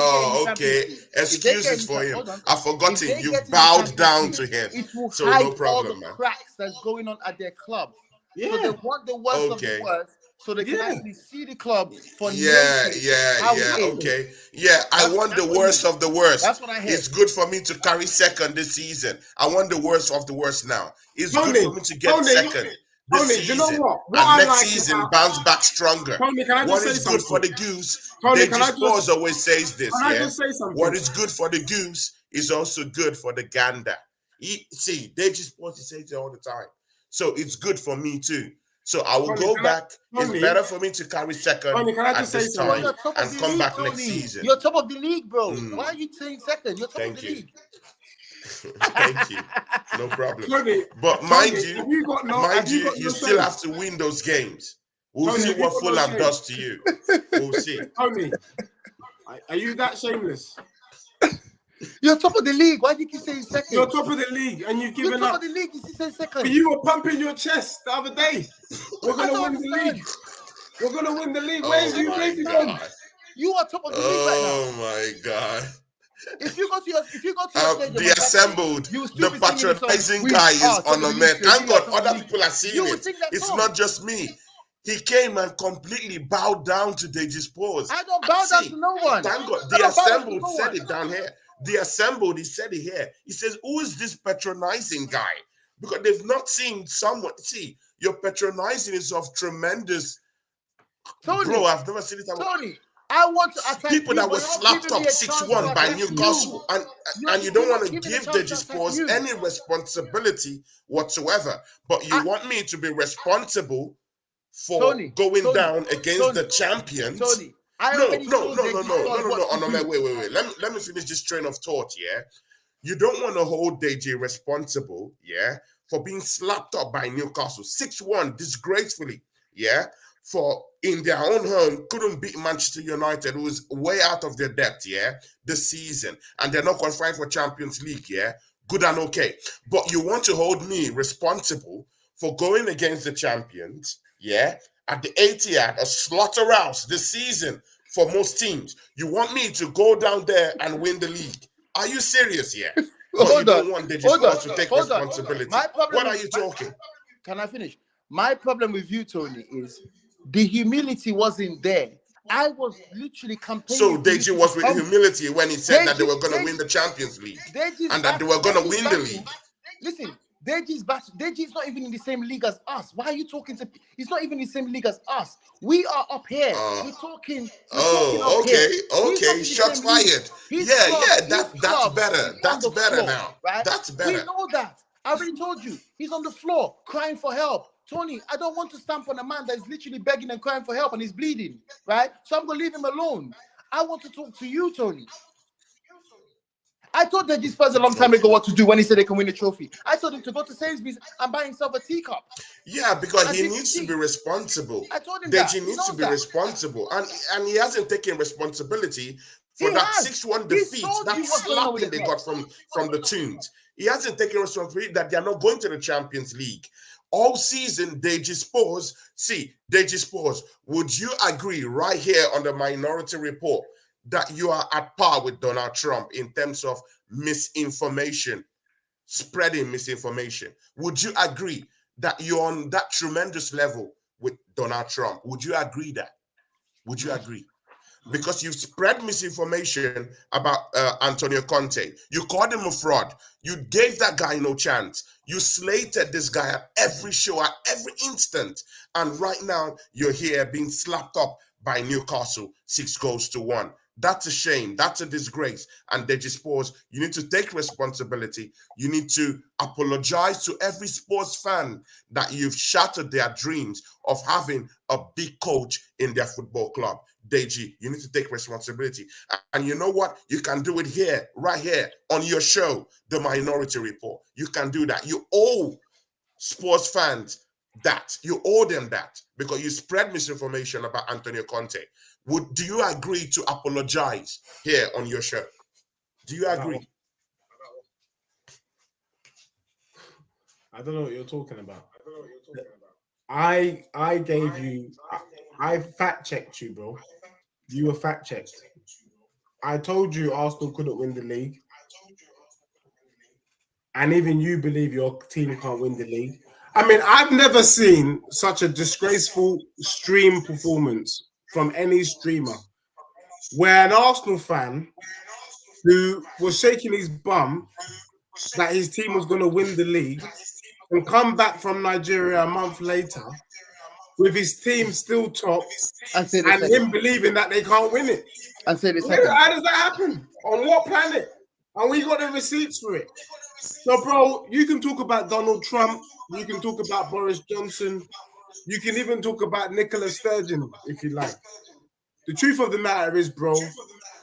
excuses for him. I've forgotten. You bowed bowed down to him. It will so hide no problem, all the man. cracks that's going on at their club. Yeah. So they want the worst of the worst, so they can actually see the club for Okay. Yeah, I want the worst of the worst. That's what I heard. It's good for me to carry second this season. I want the worst of the worst now. It's good for me to get second this season. You know what? And next season, bounce back stronger. Tony, can I just say good something? for the goose? Tony, Spurs always says this. Can I just say something? What is good for the goose is also good for the gander. See, Deji Sports says it all the time. So it's good for me too. So I will go back. It's better for me to carry second at this time and come back next season. You're top of the league, bro. Why are you saying second? You're top of the league. Thank you. No problem. Tony, but mind you, you say? still have to win those games. We'll see what Fulham does to you. We'll see. Tony, are you that shameless? You're top of the league. Why do you keep saying second? You're top of the league and you've given up. You're top of the league. You say second. But you were pumping your chest the other day. We're going to win the league. We're going to win the league. Where's you going? You are top of the league right now. Oh my God. If you go to your the assembled, the patronizing guy is on a man. Thank God other people are seeing it. It's not just me. He came and completely bowed down to Deji Sports. I don't bow down to no one. Thank God. The assembled said it down here. The assembled, he said it here. He says, who is this patronizing guy? Because they've not seen someone. See, your patronizing is of tremendous. Tony, bro, I've never seen it. Tony, I want to attack people that were slapped up 6-1 by Newcastle, and you don't want to give Deji Sports any responsibility whatsoever. But you want me to be responsible for going down against the champions. Tony, no. Wait. Let me finish this train of thought. Yeah, you don't want to hold Deji responsible. Yeah, for being slapped up by Newcastle 6-1 disgracefully. Yeah. For in their own home, couldn't beat Manchester United, who was way out of their depth, this season. And they're not qualifying for Champions League, good and okay. But you want to hold me responsible for going against the champions, at the Etihad, a slaughterhouse this season for most teams. You want me to go down there and win the league. Are you serious, You don't want Deji Sports to take responsibility. What are you talking? Can I finish? My problem with you, Tony, is the humility wasn't there. I was literally campaigning. So Deji was with humility when he said that they were going to win the Champions League and that they were going to win the league. Listen, Deji's not even in the same league as us. Why are you talking to? He's not even in the same league as us. We are up here. We're talking. Okay. Shots fired. That's better. That's better now. Right? That's better. We know that. I already told you. He's on the floor crying for help. Tony, I don't want to stamp on a man that is literally begging and crying for help and he's bleeding, right? So I'm going to leave him alone. I want to talk to you, Tony. I told Deji Spurs a long time ago what to do when he said they can win a trophy. I told him to go to Sainsbury's and buy himself a teacup. Yeah, because he needs to be responsible. I told him Deji needs to be responsible. And he hasn't taken responsibility for that 6-1 defeat, that slapping they got from the Tunes. He hasn't taken responsibility that they are not going to the Champions League. All season, Deji Spurs, would you agree right here on the Minority Report that you are at par with Donald Trump in terms of misinformation, spreading misinformation? Would you agree that you're on that tremendous level with Donald Trump? Would you agree that? Would you agree? Because you've spread misinformation about Antonio Conte. You called him a fraud. You gave that guy no chance. You slated this guy at every show, at every instant. And right now, you're here being slapped up by Newcastle, 6-1. That's a shame. That's a disgrace. And Deji Spurs, you need to take responsibility. You need to apologize to every sports fan that you've shattered their dreams of having a big coach in their football club. Deji, you need to take responsibility. And you know what? You can do it here, right here, on your show, The Minority Report. You can do that. You owe sports fans that. You owe them that because you spread misinformation about Antonio Conte. Do you agree to apologize here on your show? Do you agree? I don't know what you're talking about. I gave you, I fact checked you, bro. You were fact checked. I told you Arsenal couldn't win the league. And even you believe your team can't win the league. I mean, I've never seen such a disgraceful stream performance from any streamer where an Arsenal fan who was shaking his bum that his team was going to win the league and come back from Nigeria a month later with his team still top and him believing that they can't win it. And say how does that happen? On what planet? And we got the receipts for it. So, bro, you can talk about Donald Trump. You can talk about Boris Johnson. You can even talk about Nicola Sturgeon, if you like. The truth of the matter is, bro,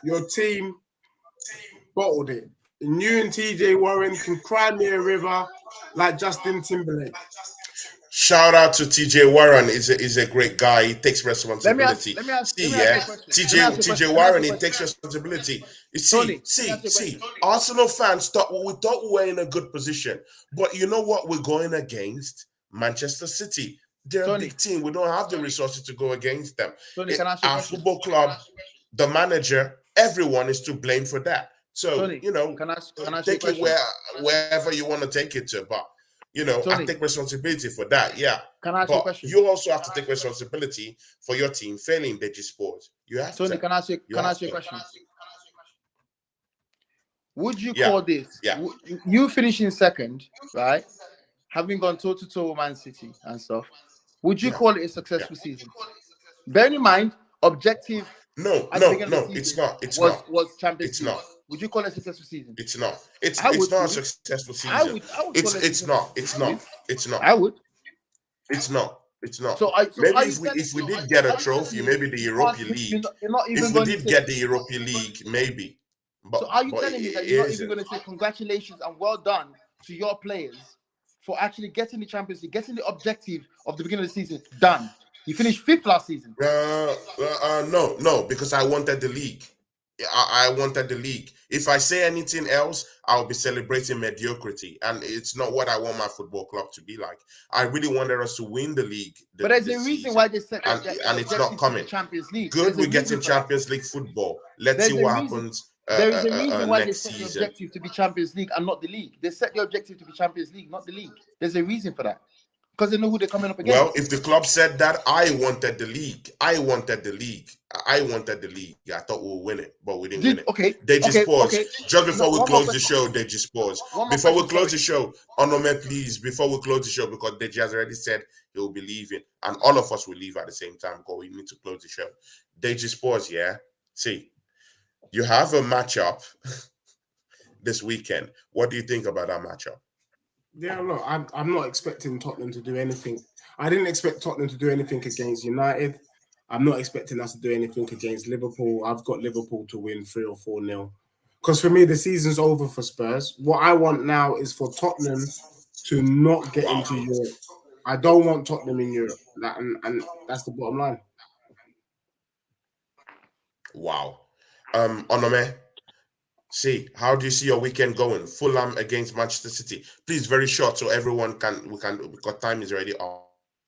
your team bottled it. And you and TJ Warren can cry me a river like Justin Timberlake. Shout out to TJ Warren. He's a great guy. He takes responsibility. Let me ask TJ Warren, he takes responsibility. See, Arsenal fans we thought we were in a good position. But you know what we're going against? Manchester City. They're a big team. We don't have the resources to go against them. Our football club, the manager, everyone is to blame for that. So, take it wherever you want to take it to. But I take responsibility for that. Yeah. Can I ask you a question? You also have to take responsibility for your team failing Deji Spurs. You have to. Can I ask you a question? Would you call this? Yeah. You finishing second, right? Having gone toe-to-toe with Man City and stuff. Would you call it a successful season? Bear in mind, objective. No, it's not. It's not. Was Champions League. It's not. Would you call it a successful season? It's not. It's not a successful season. It's not. I would. It's not. So if we did get a trophy, maybe the Europa League. If we did get the Europa League, maybe. But, so are you telling me that you're not even going to say congratulations and well done to your players for actually getting the Champions League, getting the objective of the beginning of the season done? You finished 5th last season. No, because I wanted the league. I wanted the league. If I say anything else, I'll be celebrating mediocrity, and it's not what I want my football club to be like. I really wanted us to win the league. But there's a reason why they said and it's not coming. Champions League. Good, we're getting Champions League football. Let's see what happens. There is a reason why they set the objective to be Champions League and not the league. They set the objective to be Champions League, not the league. There's a reason for that. Because they know who they're coming up against. Well, if the club said that, I wanted the league. I thought we would win it, but we didn't win it. Okay. Deji Spurs. Just before we close the show, Deji Spurs. Before we close the show, Onome, please, before we close the show, because Deji has already said he will be leaving, and all of us will leave at the same time because we need to close the show. Deji Spurs, yeah? See, you have a matchup this weekend. What do you think about that matchup? Yeah, look, I'm not expecting Tottenham to do anything. I didn't expect Tottenham to do anything against United. I'm not expecting us to do anything against Liverpool. I've got Liverpool to win 3 or 4-0. Because for me, the season's over for Spurs. What I want now is for Tottenham to not get Wow. into Europe. I don't want Tottenham in Europe. And that's the bottom line. Wow. Onome, see, how do you see your weekend going? Fulham against Manchester City. Please, very short, so everyone can because time is already off.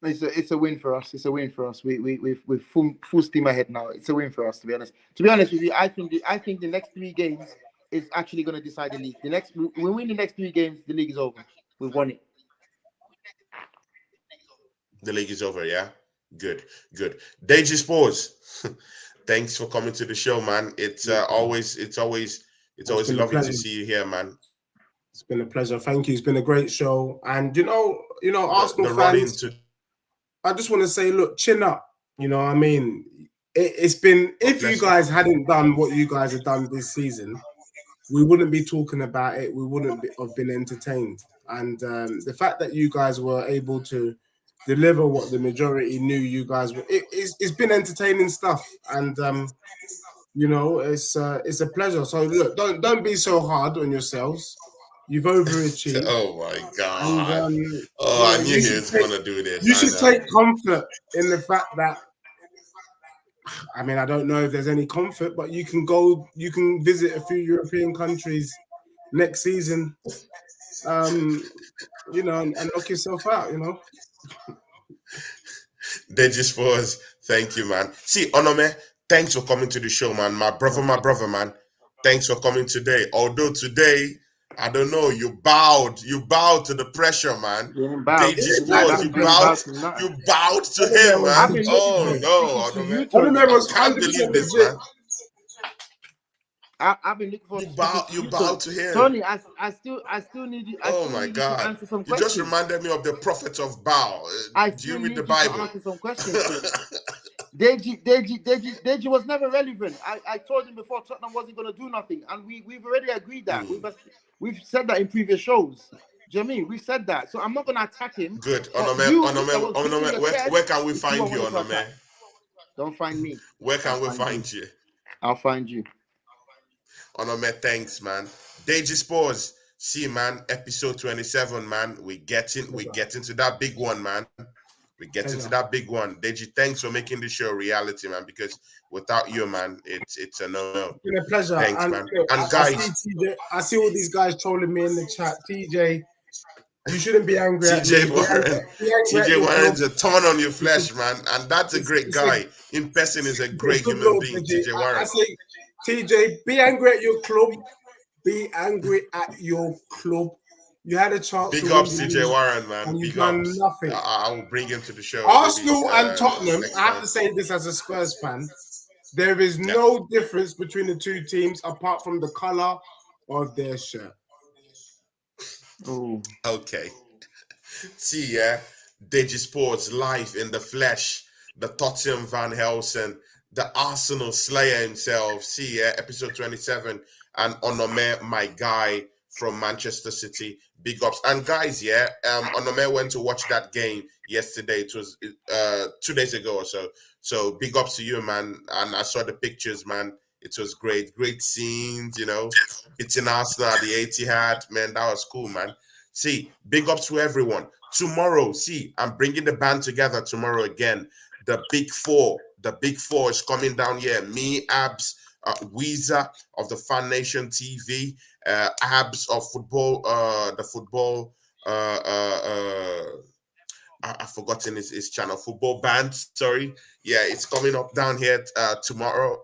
It's a win for us. It's a win for us. We've full steam ahead now. It's a win for us, to be honest. To be honest with you, I think the next 3 games is actually going to decide the league. We win the next 3 games, the league is over. We've won it. The league is over, yeah? Good. Deji Sports, thanks for coming to the show, man. It's always lovely to see you here, man. It's been a pleasure. Thank you. It's been a great show. And you know, Arsenal fans, I just want to say, look, chin up. You know what I mean? It's been, if you guys hadn't done what you guys have done this season, we wouldn't be talking about it. We wouldn't have been entertained. And the fact that you guys were able to deliver what the majority knew you guys were, it's been entertaining stuff. And you know, it's a pleasure. So look, don't be so hard on yourselves. You've overachieved. Oh my God! And, I knew he was gonna do this. You should take comfort in the fact that, I mean, I don't know if there's any comfort, but you can visit a few European countries next season, you know, and knock yourself out, you know. Deji Sports, thank you, man. See, Onome, thanks for coming to the show, man. My brother, man. Thanks for coming today. Although today, I don't know, you bowed to the pressure, man. Deji Sports, you bowed to him, man. Oh no, Onome, I can't believe this, man. I've been looking for you bow to him, Tony. I still need you. Oh my God! To answer some you just reminded me of the prophet of bow. Do you read the Bible? To answer some questions. Deji was never relevant. I told him before Tottenham wasn't going to do nothing, and we've already agreed that. We've said that in previous shows. Do you know what I mean? We said that, so I'm not going to attack him. Good, Onome, where can we find you, Onome? Don't find me. Where can we find you? I'll find you. Onome, thanks, man. Deji Sports, see, man, episode 27, man. We get into that big one, man. We get into that big one. Deji, thanks for making the show a reality, man, because without you, man, it's a no. It's been a pleasure. Thanks, man. And guys, I see all these guys trolling me in the chat. TJ, you shouldn't be angry at TJ Warren. TJ Warren's a thorn on your flesh, man. And that's a great guy. In person is a great human being, TJ Warren. I say, TJ, be angry at your club. Be angry at your club. You had a chance. Big ups, TJ Warren, man. And you've Big done ups. nothing. I will bring him to the show. Arsenal and Tottenham, I have to say this as a Spurs fan, there is no difference between the two teams apart from the colour of their shirt. Oh. Okay. See, yeah, Deji Sports live in the flesh, the Tottenham Van Helsing, the Arsenal Slayer himself. See, yeah, episode 27, and Onome, my guy from Manchester City. Big ups. And guys, yeah, Onome went to watch that game yesterday. It was 2 days ago or so. So big ups to you, man. And I saw the pictures, man. It was great. Great scenes, you know. It's in Arsenal at the Etihad. Man, that was cool, man. See, big ups to everyone. Tomorrow, see, I'm bringing the band together tomorrow again. The Big Four. The Big Four is coming down here. Me, Abs, Weezer of the Fan Nation TV, Abs of football, the football, I've forgotten his channel, Football Band, sorry. Yeah, it's coming up down here tomorrow.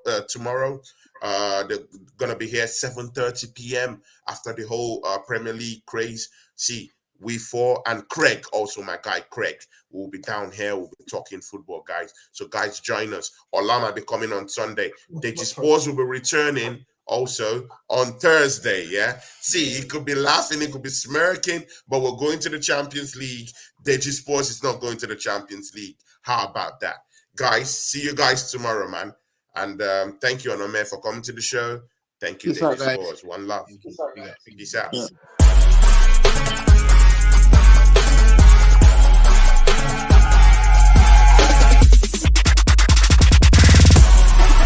They're gonna be here 7:30 p.m. after the whole Premier League craze. See, we four and Craig, also my guy Craig, will be down here. We'll be talking football, guys. So guys, join us. Ola might be coming on Sunday. Deji Sports will be returning also on Thursday. Yeah. See, he could be laughing, he could be smirking, but we're going to the Champions League. Deji Sports is not going to the Champions League. How about that? Guys, see you guys tomorrow, man. And thank you, Onome, for coming to the show. Thank you, Deji Sports. One love. Peace out. Yeah.